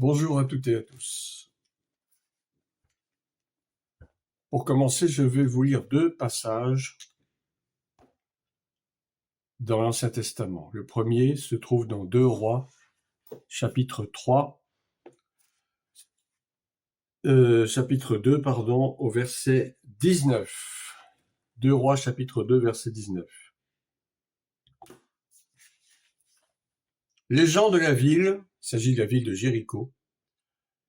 Bonjour à toutes et à tous. Pour commencer, je vais vous lire deux passages dans l'Ancien Testament. Le premier se trouve dans 2 Rois, chapitre 2, au verset 19. 2 Rois, chapitre 2, verset 19. Les gens de la ville, il s'agit de la ville de Jéricho,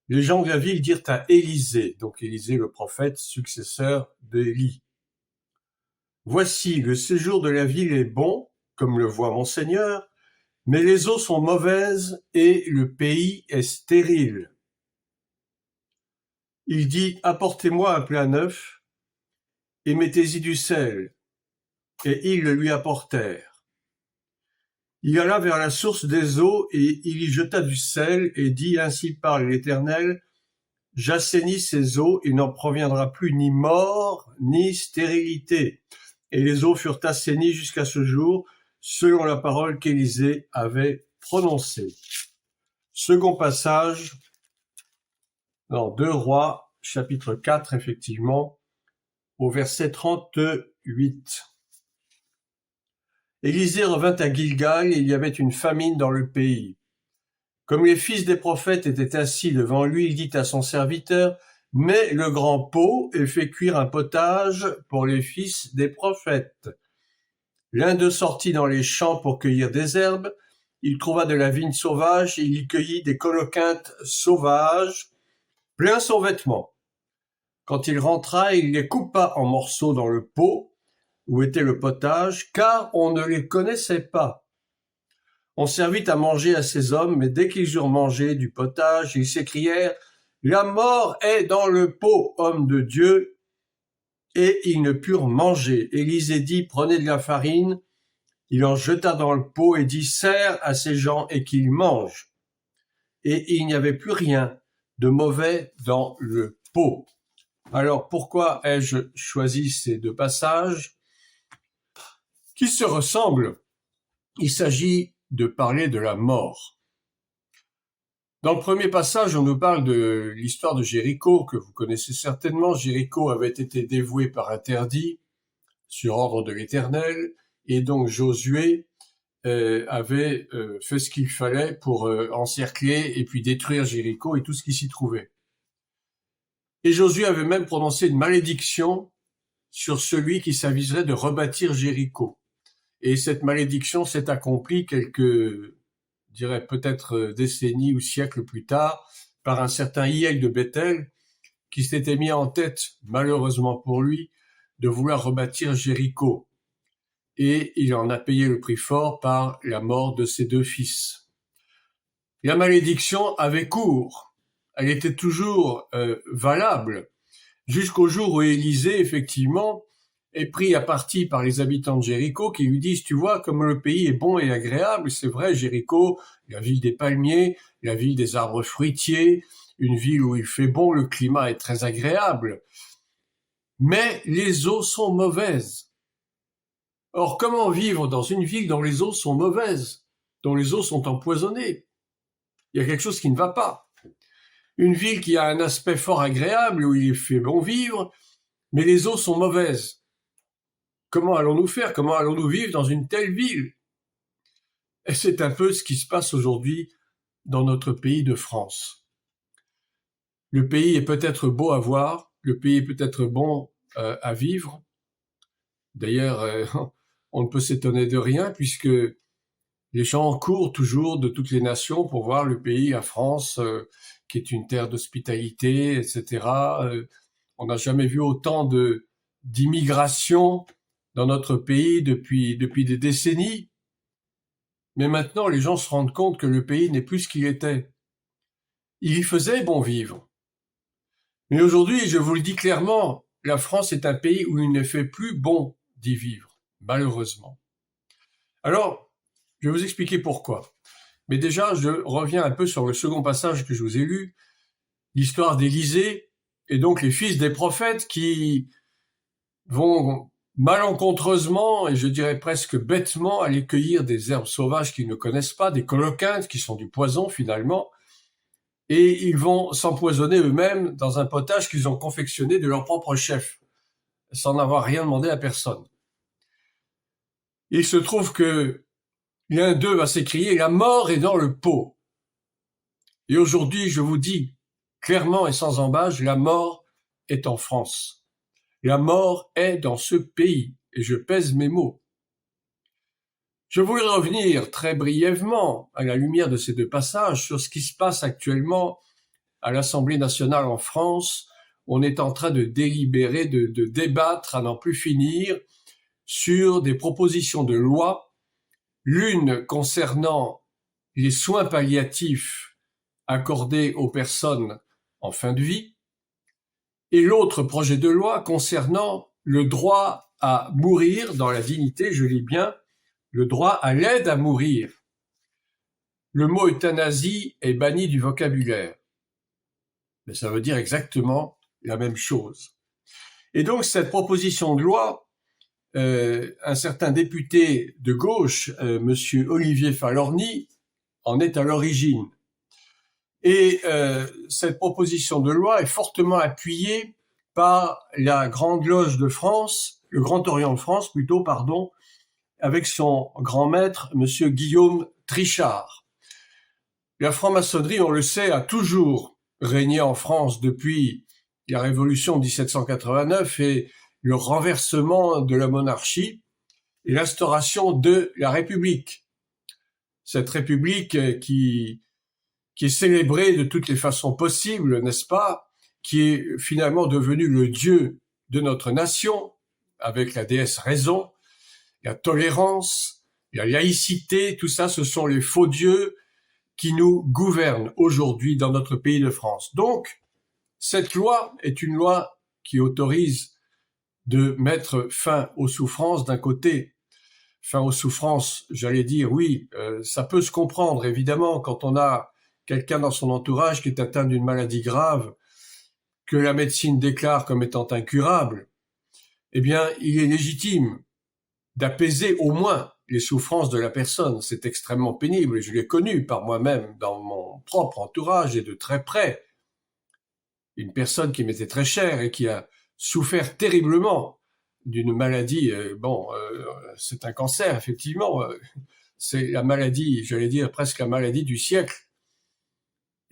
les gens de la ville dirent à Élisée, donc Élisée le prophète, successeur d'Élie, « Voici, le séjour de la ville est bon, comme le voit mon Seigneur, mais les eaux sont mauvaises et le pays est stérile. » Il dit, « Apportez-moi un plat neuf et mettez-y du sel. » Et ils le lui apportèrent. Il alla vers la source des eaux et il y jeta du sel et dit, « Ainsi parle l'Éternel, j'assainis ces eaux, il n'en proviendra plus ni mort ni stérilité. » Et les eaux furent assainies jusqu'à ce jour, selon la parole qu'Élisée avait prononcée. Second passage, dans 2 Rois, chapitre 4, effectivement, au verset 38. Élisée revint à Gilgal et il y avait une famine dans le pays. Comme les fils des prophètes étaient assis devant lui, il dit à son serviteur, « Mets le grand pot et fais cuire un potage pour les fils des prophètes. » L'un d'eux sortit dans les champs pour cueillir des herbes. Il trouva de la vigne sauvage et il y cueillit des coloquintes sauvages, plein son vêtement. Quand il rentra, il les coupa en morceaux dans le pot où était le potage, car on ne les connaissait pas. On servit à manger à ces hommes, mais dès qu'ils eurent mangé du potage, ils s'écrièrent « La mort est dans le pot, homme de Dieu !» Et ils ne purent manger. Élisée dit « Prenez de la farine ». Il en jeta dans le pot et dit « Sers à ces gens et qu'ils mangent. » Et il n'y avait plus rien de mauvais dans le pot. Alors pourquoi ai-je choisi ces deux passages qui se ressemblent? Il s'agit de parler de la mort. Dans le premier passage, on nous parle de l'histoire de Jéricho, que vous connaissez certainement. Jéricho avait été dévoué par interdit, sur ordre de l'Éternel, et donc Josué avait fait ce qu'il fallait pour encercler et puis détruire Jéricho et tout ce qui s'y trouvait. Et Josué avait même prononcé une malédiction sur celui qui s'aviserait de rebâtir Jéricho. Et cette malédiction s'est accomplie quelques, je dirais peut-être décennies ou siècles plus tard, par un certain Hiel de Bethel, qui s'était mis en tête, malheureusement pour lui, de vouloir rebâtir Jéricho. Et il en a payé le prix fort par la mort de ses 2 fils. La malédiction avait cours. Elle était toujours valable, jusqu'au jour où Élisée, effectivement, est pris à partie par les habitants de Jéricho qui lui disent « Tu vois, comme le pays est bon et agréable, c'est vrai, Jéricho, la ville des palmiers, la ville des arbres fruitiers, une ville où il fait bon, le climat est très agréable. Mais les eaux sont mauvaises. » Or, comment vivre dans une ville dont les eaux sont mauvaises, dont les eaux sont empoisonnées? Il y a quelque chose qui ne va pas. Une ville qui a un aspect fort agréable, où il fait bon vivre, mais les eaux sont mauvaises. Comment allons-nous faire? Comment allons-nous vivre dans une telle ville? Et c'est un peu ce qui se passe aujourd'hui dans notre pays de France. Le pays est peut-être beau à voir, le pays est peut-être bon à vivre. D'ailleurs, on ne peut s'étonner de rien puisque les gens courent toujours de toutes les nations pour voir le pays, la France, qui est une terre d'hospitalité, etc. On n'a jamais vu autant d'immigration dans notre pays depuis des décennies. Mais maintenant, les gens se rendent compte que le pays n'est plus ce qu'il était. Il y faisait bon vivre. Mais aujourd'hui, je vous le dis clairement, la France est un pays où il ne fait plus bon d'y vivre, malheureusement. Alors, je vais vous expliquer pourquoi. Mais déjà, je reviens un peu sur le second passage que je vous ai lu, l'histoire d'Élisée, et donc les fils des prophètes qui vont malencontreusement, et je dirais presque bêtement, aller cueillir des herbes sauvages qu'ils ne connaissent pas, des coloquintes qui sont du poison finalement, et ils vont s'empoisonner eux-mêmes dans un potage qu'ils ont confectionné de leur propre chef, sans avoir rien demandé à personne. Il se trouve que l'un d'eux va s'écrier « La mort est dans le pot ». Et aujourd'hui, je vous dis clairement et sans ambages, la mort est en France. La mort est dans ce pays, et je pèse mes mots. Je voudrais revenir très brièvement, à la lumière de ces deux passages, sur ce qui se passe actuellement à l'Assemblée nationale en France. On est en train de délibérer, de débattre à n'en plus finir sur des propositions de loi, l'une concernant les soins palliatifs accordés aux personnes en fin de vie, et l'autre projet de loi concernant le droit à mourir dans la dignité, je lis bien, le droit à l'aide à mourir. Le mot euthanasie est banni du vocabulaire, mais ça veut dire exactement la même chose. Et donc cette proposition de loi, un certain député de gauche, monsieur Olivier Falorni, en est à l'origine. Et cette proposition de loi est fortement appuyée par la Grande Loge de France, le Grand Orient de France plutôt, pardon, avec son grand maître, monsieur Guillaume Trichard. La franc-maçonnerie, on le sait, a toujours régné en France depuis la Révolution de 1789 et le renversement de la monarchie et l'instauration de la République. Cette République qui est célébrée de toutes les façons possibles, n'est-ce pas, qui est finalement devenue le dieu de notre nation, avec la déesse raison, la tolérance, la laïcité, tout ça, ce sont les faux dieux qui nous gouvernent aujourd'hui dans notre pays de France. Donc, cette loi est une loi qui autorise de mettre fin aux souffrances d'un côté. Fin aux souffrances, j'allais dire, oui, ça peut se comprendre, évidemment, quand on a quelqu'un dans son entourage qui est atteint d'une maladie grave, que la médecine déclare comme étant incurable, eh bien, il est légitime d'apaiser au moins les souffrances de la personne. C'est extrêmement pénible et je l'ai connu par moi-même dans mon propre entourage et de très près. Une personne qui m'était très chère et qui a souffert terriblement d'une maladie, c'est un cancer, effectivement, c'est la maladie, j'allais dire presque la maladie du siècle.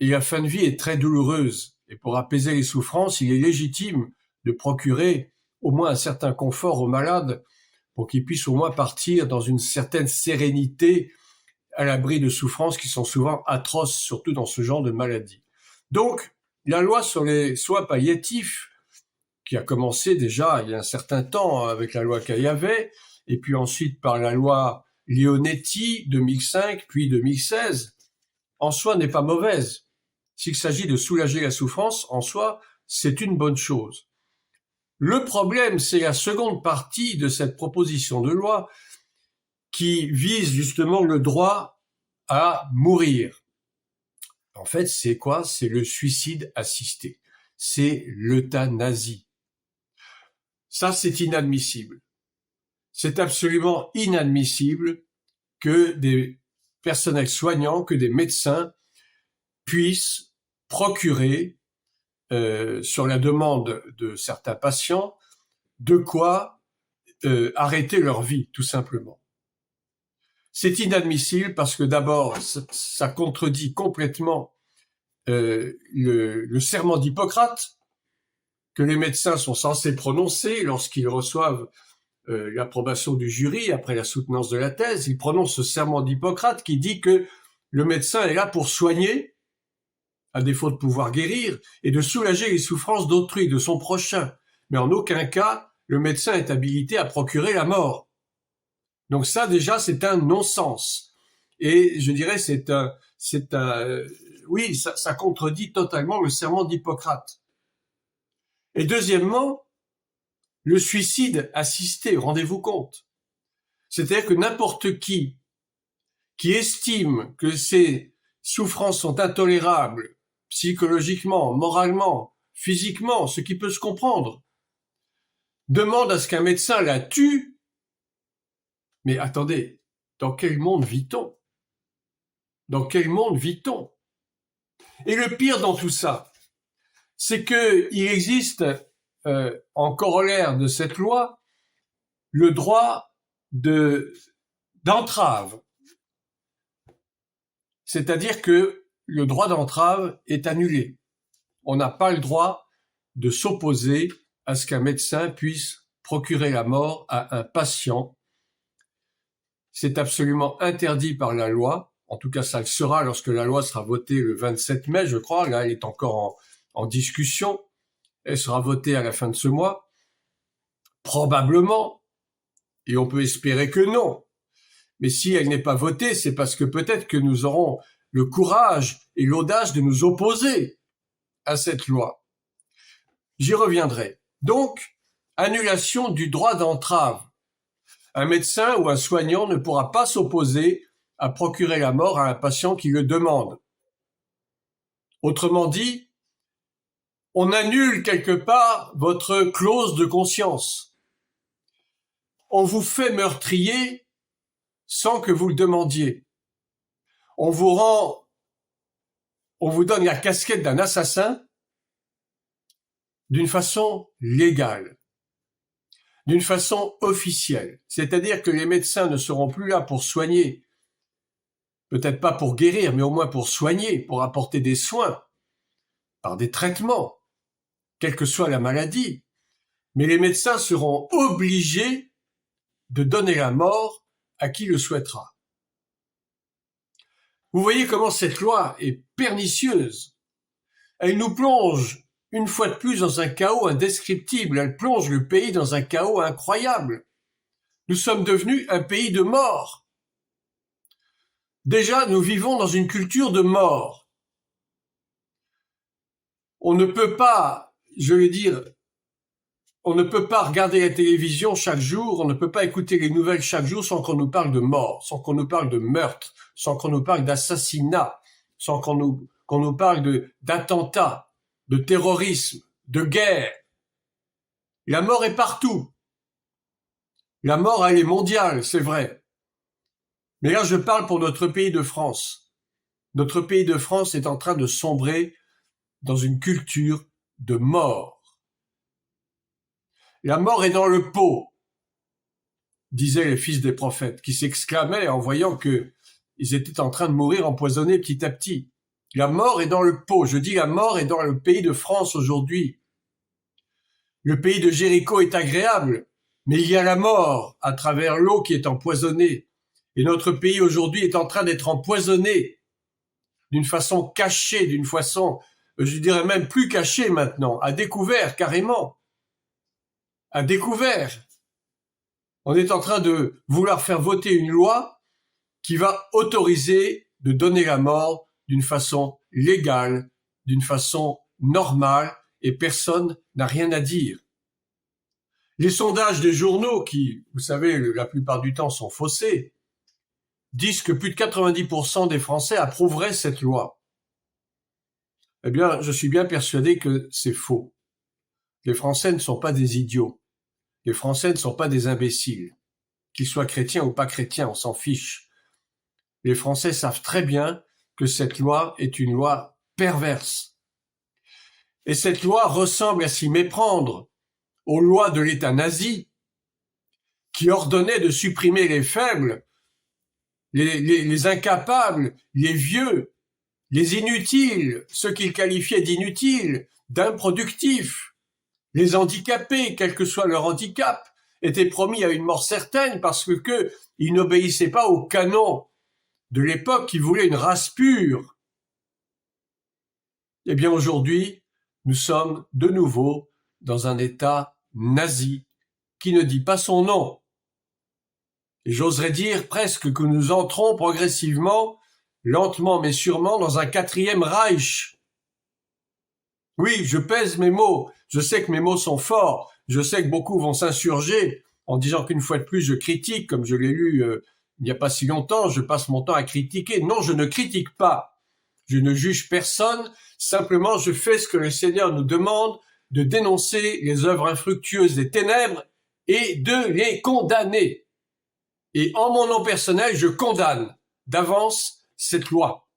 Et la fin de vie est très douloureuse. Et pour apaiser les souffrances, il est légitime de procurer au moins un certain confort aux malades pour qu'ils puissent au moins partir dans une certaine sérénité à l'abri de souffrances qui sont souvent atroces, surtout dans ce genre de maladie. Donc, la loi sur les soins palliatifs, qui a commencé déjà il y a un certain temps avec la loi Caillavet, et puis ensuite par la loi Leonetti 2005, puis 2016, en soi n'est pas mauvaise. S'il s'agit de soulager la souffrance, en soi, c'est une bonne chose. Le problème, c'est la seconde partie de cette proposition de loi qui vise justement le droit à mourir. En fait, c'est quoi? C'est le suicide assisté. C'est l'euthanasie. Ça, c'est inadmissible. C'est absolument inadmissible que des personnels soignants, que des médecins puissent procurer, sur la demande de certains patients, de quoi arrêter leur vie, tout simplement. C'est inadmissible parce que d'abord, ça contredit complètement le serment d'Hippocrate que les médecins sont censés prononcer lorsqu'ils reçoivent l'approbation du jury après la soutenance de la thèse. Ils prononcent ce serment d'Hippocrate qui dit que le médecin est là pour soigner, à défaut de pouvoir guérir, et de soulager les souffrances d'autrui, de son prochain. Mais en aucun cas, le médecin est habilité à procurer la mort. Donc ça, déjà, c'est un non-sens. Et je dirais, oui, ça contredit totalement le serment d'Hippocrate. Et deuxièmement, le suicide assisté, rendez-vous compte. C'est-à-dire que n'importe qui estime que ces souffrances sont intolérables, psychologiquement, moralement, physiquement, ce qui peut se comprendre, demande à ce qu'un médecin la tue. Mais attendez, dans quel monde vit-on? Dans quel monde vit-on? Et le pire dans tout ça, c'est qu'il existe en corollaire de cette loi le droit d'entrave. C'est-à-dire que le droit d'entrave est annulé. On n'a pas le droit de s'opposer à ce qu'un médecin puisse procurer la mort à un patient. C'est absolument interdit par la loi. En tout cas, ça le sera lorsque la loi sera votée le 27 mai, je crois. Là, elle est encore en discussion. Elle sera votée à la fin de ce mois. Probablement. Et on peut espérer que non. Mais si elle n'est pas votée, c'est parce que peut-être que nous aurons le courage et l'audace de nous opposer à cette loi. J'y reviendrai. Donc, annulation du droit d'entrave. Un médecin ou un soignant ne pourra pas s'opposer à procurer la mort à un patient qui le demande. Autrement dit, on annule quelque part votre clause de conscience. On vous fait meurtrier sans que vous le demandiez. On vous donne la casquette d'un assassin d'une façon légale, d'une façon officielle. C'est-à-dire que les médecins ne seront plus là pour soigner, peut-être pas pour guérir, mais au moins pour soigner, pour apporter des soins, par des traitements, quelle que soit la maladie. Mais les médecins seront obligés de donner la mort à qui le souhaitera. Vous voyez comment cette loi est pernicieuse. Elle nous plonge une fois de plus dans un chaos indescriptible. Elle plonge le pays dans un chaos incroyable. Nous sommes devenus un pays de morts. Déjà, nous vivons dans une culture de mort. On ne peut pas, je vais dire, on ne peut pas regarder la télévision chaque jour, on ne peut pas écouter les nouvelles chaque jour sans qu'on nous parle de mort, sans qu'on nous parle de meurtre, sans qu'on nous parle d'assassinat, sans qu'on nous parle d'attentats, de terrorisme, de guerre. La mort est partout. La mort, elle est mondiale, c'est vrai. Mais là, je parle pour notre pays de France. Notre pays de France est en train de sombrer dans une culture de mort. La mort est dans le pot, disaient les fils des prophètes, qui s'exclamaient en voyant que ils étaient en train de mourir empoisonnés petit à petit. La mort est dans le pot. Je dis la mort est dans le pays de France aujourd'hui. Le pays de Jéricho est agréable, mais il y a la mort à travers l'eau qui est empoisonnée. Et notre pays aujourd'hui est en train d'être empoisonné d'une façon cachée, d'une façon, je dirais même plus cachée maintenant, à découvert carrément. À découvert. On est en train de vouloir faire voter une loi qui va autoriser de donner la mort d'une façon légale, d'une façon normale, et personne n'a rien à dire. Les sondages des journaux, qui, vous savez, la plupart du temps sont faussés, disent que plus de 90% des Français approuveraient cette loi. Eh bien, je suis bien persuadé que c'est faux. Les Français ne sont pas des idiots. Les Français ne sont pas des imbéciles. Qu'ils soient chrétiens ou pas chrétiens, on s'en fiche. Les Français savent très bien que cette loi est une loi perverse. Et cette loi ressemble à s'y méprendre aux lois de l'État nazi, qui ordonnait de supprimer les faibles, les incapables, les vieux, les inutiles, ceux qu'il qualifiait d'inutiles, d'improductifs, les handicapés, quel que soit leur handicap, étaient promis à une mort certaine parce que ils n'obéissaient pas au canon de l'époque qui voulait une race pure. Eh bien aujourd'hui, nous sommes de nouveau dans un État nazi qui ne dit pas son nom. Et j'oserais dire presque que nous entrons progressivement, lentement mais sûrement, dans un 4e Reich. Oui, je pèse mes mots. Je sais que mes mots sont forts. Je sais que beaucoup vont s'insurger en disant qu'une fois de plus je critique, comme je l'ai lu il n'y a pas si longtemps, je passe mon temps à critiquer. Non, je ne critique pas. Je ne juge personne. Simplement, je fais ce que le Seigneur nous demande, de dénoncer les œuvres infructueuses des ténèbres et de les condamner. Et en mon nom personnel, je condamne d'avance cette loi.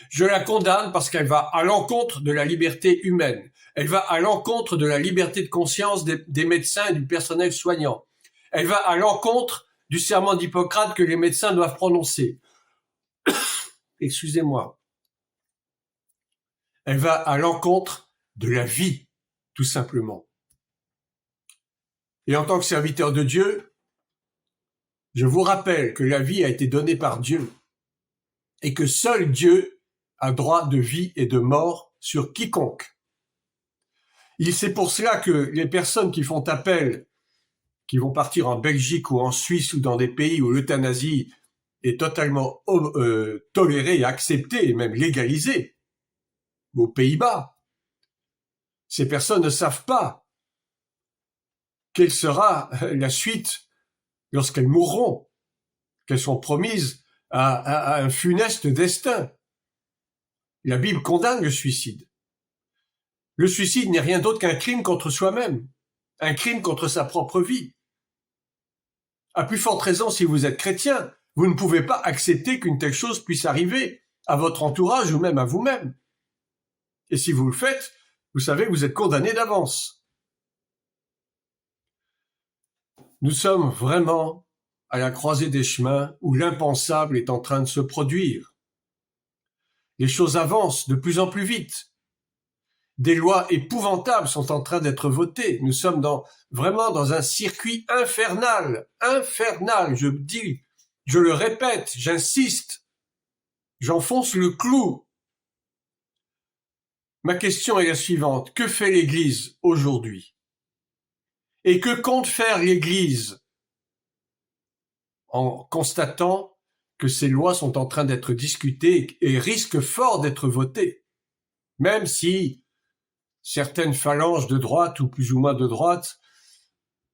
Je la condamne parce qu'elle va à l'encontre de la liberté humaine. Elle va à l'encontre de la liberté de conscience des médecins et du personnel soignant. Elle va à l'encontre du serment d'Hippocrate que les médecins doivent prononcer. Excusez-moi. Elle va à l'encontre de la vie, tout simplement. Et en tant que serviteur de Dieu, je vous rappelle que la vie a été donnée par Dieu et que seul Dieu a droit de vie et de mort sur quiconque. C'est pour cela que les personnes qui font appel, qui vont partir en Belgique ou en Suisse ou dans des pays où l'euthanasie est totalement tolérée et acceptée et même légalisée, aux Pays-Bas, ces personnes ne savent pas quelle sera la suite lorsqu'elles mourront, qu'elles sont promises à un funeste destin. La Bible condamne le suicide. Le suicide n'est rien d'autre qu'un crime contre soi-même, un crime contre sa propre vie. À plus forte raison, si vous êtes chrétien, vous ne pouvez pas accepter qu'une telle chose puisse arriver à votre entourage ou même à vous-même. Et si vous le faites, vous savez que vous êtes condamné d'avance. Nous sommes vraiment à la croisée des chemins où l'impensable est en train de se produire. Les choses avancent de plus en plus vite. Des lois épouvantables sont en train d'être votées. Nous sommes vraiment dans un circuit infernal, je dis, je le répète, j'insiste, j'enfonce le clou. Ma question est la suivante, que fait l'Église aujourd'hui? Et que compte faire l'Église en constatant que ces lois sont en train d'être discutées et risquent fort d'être votées, même si certaines phalanges de droite ou plus ou moins de droite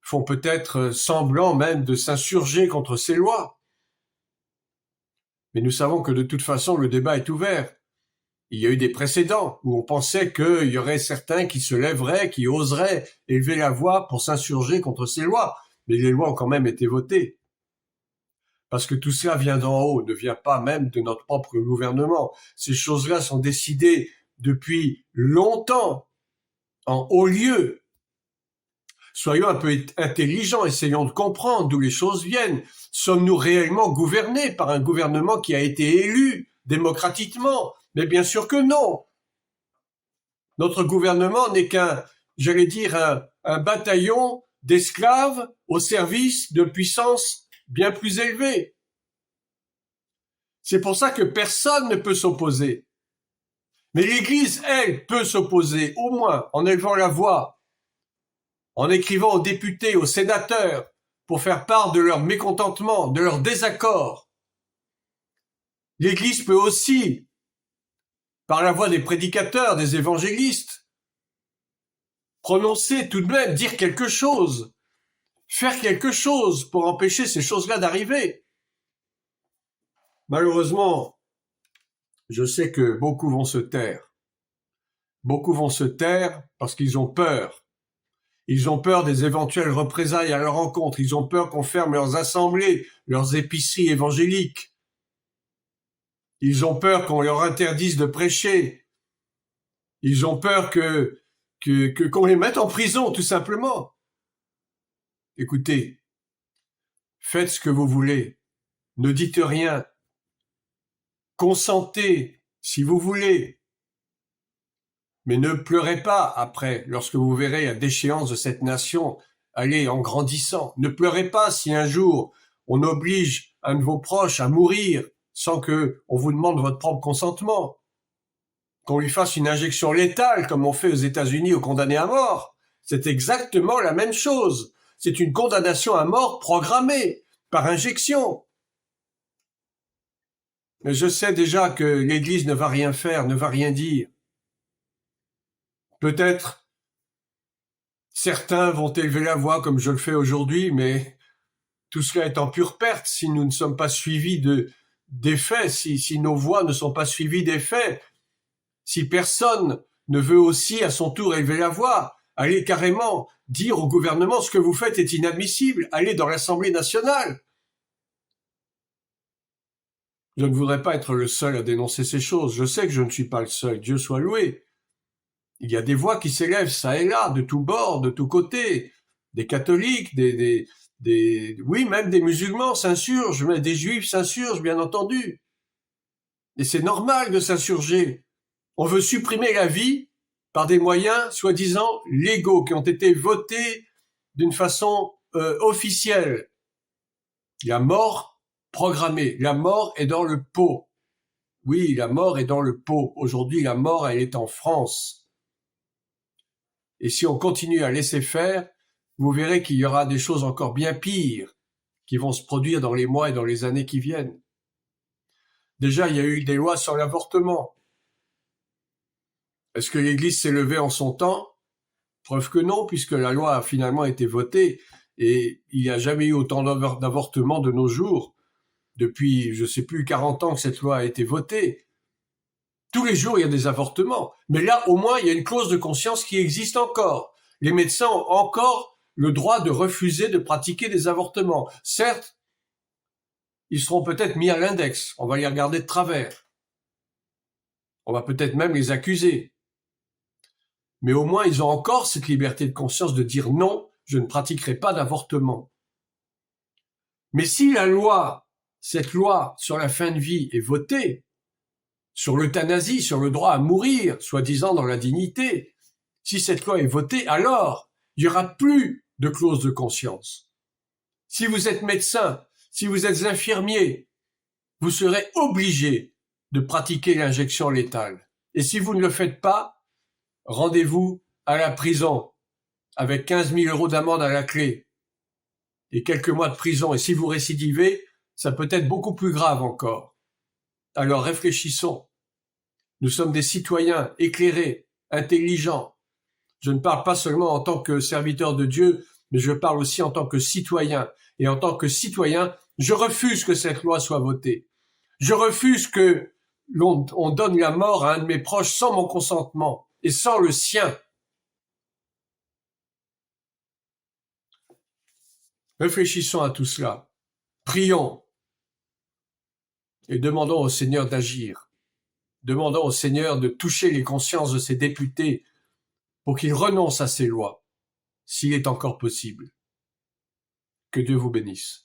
font peut-être semblant même de s'insurger contre ces lois. Mais nous savons que de toute façon le débat est ouvert. Il y a eu des précédents où on pensait qu'il y aurait certains qui se lèveraient, qui oseraient élever la voix pour s'insurger contre ces lois. Mais les lois ont quand même été votées. Parce que tout cela vient d'en haut, ne vient pas même de notre propre gouvernement. Ces choses-là sont décidées depuis longtemps, en haut lieu. Soyons un peu intelligents, essayons de comprendre d'où les choses viennent. Sommes-nous réellement gouvernés par un gouvernement qui a été élu démocratiquement? Mais bien sûr que non. Notre gouvernement n'est qu'un, un bataillon d'esclaves au service de puissances bien plus élevées. C'est pour ça que personne ne peut s'opposer. Mais l'Église, elle, peut s'opposer, au moins en élevant la voix, en écrivant aux députés, aux sénateurs, pour faire part de leur mécontentement, de leur désaccord. L'Église peut aussi, par la voix des prédicateurs, des évangélistes, prononcer tout de même, dire quelque chose, faire quelque chose pour empêcher ces choses-là d'arriver. Malheureusement, je sais que beaucoup vont se taire. Beaucoup vont se taire parce qu'ils ont peur. Ils ont peur des éventuelles représailles à leur encontre. Ils ont peur qu'on ferme leurs assemblées, leurs épiceries évangéliques. Ils ont peur qu'on leur interdise de prêcher. Ils ont peur qu'on les mette en prison, tout simplement. Écoutez, faites ce que vous voulez. Ne dites rien. Consentez, si vous voulez. Mais ne pleurez pas après, lorsque vous verrez la déchéance de cette nation aller en grandissant. Ne pleurez pas si un jour on oblige un de vos proches à mourir sans que on vous demande votre propre consentement. Qu'on lui fasse une injection létale comme on fait aux États-Unis aux condamnés à mort. C'est exactement la même chose. C'est une condamnation à mort programmée par injection. Mais je sais déjà que l'Église ne va rien faire, ne va rien dire. Peut-être certains vont élever la voix comme je le fais aujourd'hui, mais tout cela est en pure perte si nous ne sommes pas suivis des faits, si nos voix ne sont pas suivies des faits, si personne ne veut aussi à son tour élever la voix, allez carrément dire au gouvernement ce que vous faites est inadmissible, allez dans l'Assemblée nationale. Je ne voudrais pas être le seul à dénoncer ces choses. Je sais que je ne suis pas le seul. Dieu soit loué. Il y a des voix qui s'élèvent ça et là, de tous bords, de tous côtés. Des catholiques, oui, même des musulmans s'insurgent, mais des juifs s'insurgent, bien entendu. Et c'est normal de s'insurger. On veut supprimer la vie par des moyens soi-disant légaux qui ont été votés d'une façon officielle. La mort programmée, la mort est dans le pot. Oui, la mort est dans le pot. Aujourd'hui, la mort, elle est en France. Et si on continue à laisser faire, vous verrez qu'il y aura des choses encore bien pires qui vont se produire dans les mois et dans les années qui viennent. Déjà, il y a eu des lois sur l'avortement. Est-ce que l'Église s'est levée en son temps? Preuve que non, puisque la loi a finalement été votée et il n'y a jamais eu autant d'avortements de nos jours. Depuis, je sais plus, 40 ans que cette loi a été votée. Tous les jours, il y a des avortements. Mais là, au moins, il y a une clause de conscience qui existe encore. Les médecins ont encore le droit de refuser de pratiquer des avortements. Certes, ils seront peut-être mis à l'index. On va les regarder de travers. On va peut-être même les accuser. Mais au moins, ils ont encore cette liberté de conscience de dire non, je ne pratiquerai pas d'avortement. Mais si cette loi sur la fin de vie est votée, sur l'euthanasie, sur le droit à mourir, soi-disant dans la dignité, si cette loi est votée, alors il n'y aura plus de clause de conscience. Si vous êtes médecin, si vous êtes infirmier, vous serez obligé de pratiquer l'injection létale. Et si vous ne le faites pas, rendez-vous à la prison avec 15 000 € d'amende à la clé et quelques mois de prison. Et si vous récidivez, ça peut être beaucoup plus grave encore. Alors réfléchissons. Nous sommes des citoyens éclairés, intelligents. Je ne parle pas seulement en tant que serviteur de Dieu, mais je parle aussi en tant que citoyen. Et en tant que citoyen, je refuse que cette loi soit votée. Je refuse que on donne la mort à un de mes proches sans mon consentement et sans le sien. Réfléchissons à tout cela. Prions et demandons au Seigneur d'agir. Demandons au Seigneur de toucher les consciences de ses députés pour qu'ils renoncent à ces lois, s'il est encore possible. Que Dieu vous bénisse.